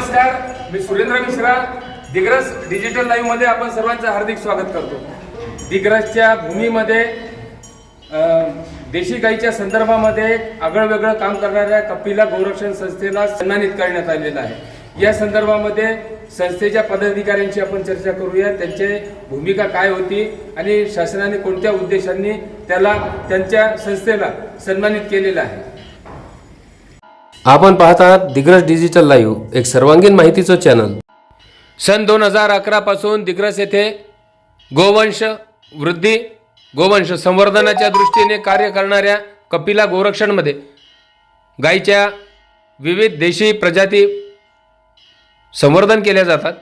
नमस्कार, मी Surendra Mishra. Digras digital live मध्ये आपण सर्वांचं हार्दिक स्वागत करतो. दिग्रसच्या भूमीमध्ये देशी गाईच्या संदर्भामध्ये आगळं-वेगळं काम करणाऱ्या कपिला गोरक्षण संस्थेला सन्मानित करण्यात आलेलं आहे. या संदर्भामध्ये संस्थेच्या पदाधिकाऱ्यांशी आपण चर्चा करूया. त्यांची भूमिका काय होती आणि शासनाने कोणत्या उद्देशांनी त्यांच्या संस्थेला सन्मानित केलेलं आहे. आपण पाहत आहात दिग्रस डिजिटल लाईव्ह, एक सर्वांगीण माहितीचं चॅनल. सन 2011 पासून दिग्रस येथे गोवंश वृद्धी, गोवंश संवर्धनाच्या दृष्टीने कार्य करणाऱ्या कपिला गोरक्षणमध्ये गायीच्या विविध देशी प्रजाती संवर्धन केल्या जातात,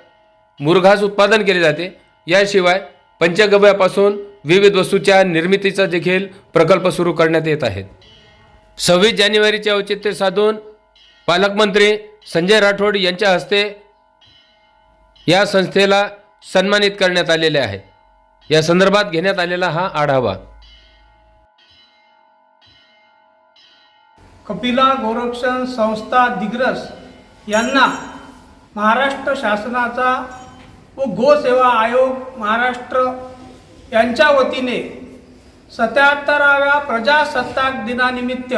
मुरघास उत्पादन केले जाते. याशिवाय पंचगव्यापासून विविध वस्तूच्या निर्मितीचा देखील प्रकल्प सुरू करण्यात येत आहेत. 26 जानेवारीचे औचित्य साधून पालकमंत्री संजय राठोड यांच्या हस्ते या संस्थेला सन्मानित करण्यात आलेले आहे. या संदर्भात घेण्यात आलेला हा आढावा. कपिला गोरक्षण संस्था दिग्रस यांना महाराष्ट्र शासनाचा व गोसेवा आयोग महाराष्ट्र यांच्या वतीने 77व्या प्रजासत्ताक दिनानिमित्त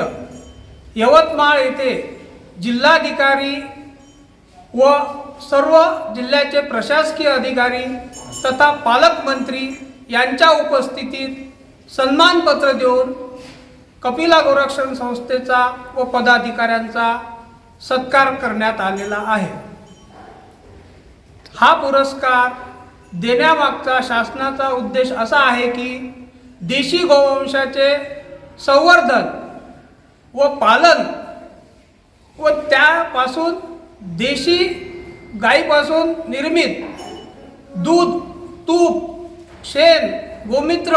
यवतमाळ येथे जिल्हाधिकारी व सर्व जिल्ह्याचे प्रशासकीय अधिकारी तथा पालकमंत्री यांच्या उपस्थितीत सन्मानपत्र देऊन कपिला गोरक्षण संस्थेचा व पदाधिकाऱ्यांचा सत्कार करण्यात आलेला आहे. हा पुरस्कार देण्यामागचा शासनाचा उद्देश असा आहे की देशी गोवंशाचे संवर्धन व पालन व त्यापासून देशी गायीपासून निर्मित दूध, तूप, शेण, गोमित्र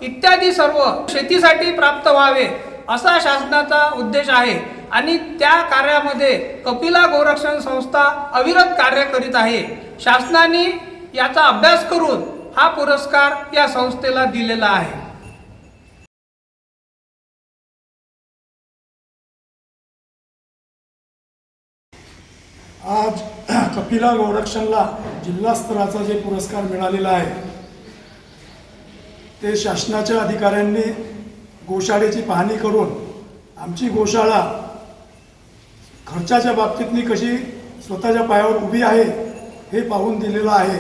इत्यादी सर्व शेतीसाठी प्राप्त व्हावे असा शासनाचा उद्देश आहे आणि त्या कार्यामध्ये कपिला गोरक्षण संस्था अविरत कार्य करीत आहे. शासनाने याचा अभ्यास करून हा पुरस्कार या संस्थेला दिलेला आहे. आज कपिला गोरक्षणला जिल्हा स्तराचा जे पुरस्कार मिळालेला आहे ते शासनाच्या अधिकाऱ्यांनी गोशाळेची पाहणी करून आमची गोशाळा खर्चाच्या बाबतीतनी कशी स्वतःच्या पायावर उभी आहे हे पाहून दिलेलं आहे.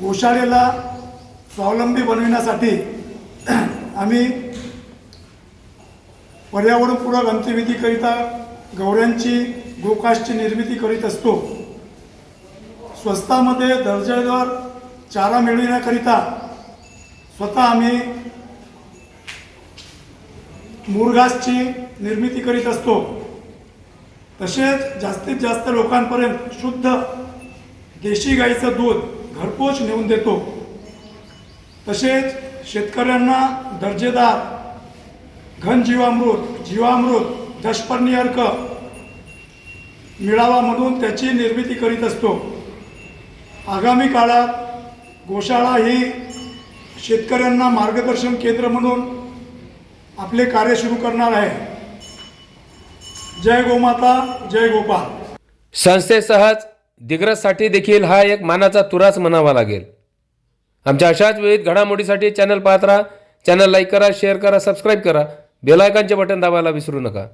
गोशाळेला स्वावलंबी बनविण्यासाठी आम्ही पर्यावरणपूरक अंत्यविधीकरिता गवऱ्यांची गोकाशची निर्मिती करीत असतो. स्वस्तामध्ये दर्जेदार चारा मिळविण्याकरिता स्वतः आम्ही मुरघासची निर्मिती करीत असतो. तसेच जास्तीत जास्त लोकांपर्यंत शुद्ध देशी गाईचं दूध घरपोच नेऊन देतो. तसेच शेतकऱ्यांना दर्जेदार घनजीवामृत, जीवामृत, दशपर्णी अर्क मिळावा म्हणून त्याची निर्मिती करीत असतो. आगामी काळात गोशाळा ही शेतकऱ्यांना मार्गदर्शन केंद्र म्हणून आपले कार्य सुरू करणार आहे. जय गोमाता, जय गोपाल. संस्थेसहज दिग्रससाठी देखील हा एक मानाचा तुराच म्हणावा लागेल. आमच्या अशाच विविध घडामोडीसाठी चॅनल पाहत राहा. चॅनल लाईक करा, शेअर करा, सबस्क्राईब करा. बेल आयकॉनचे बटन दाबायला विसरू नका.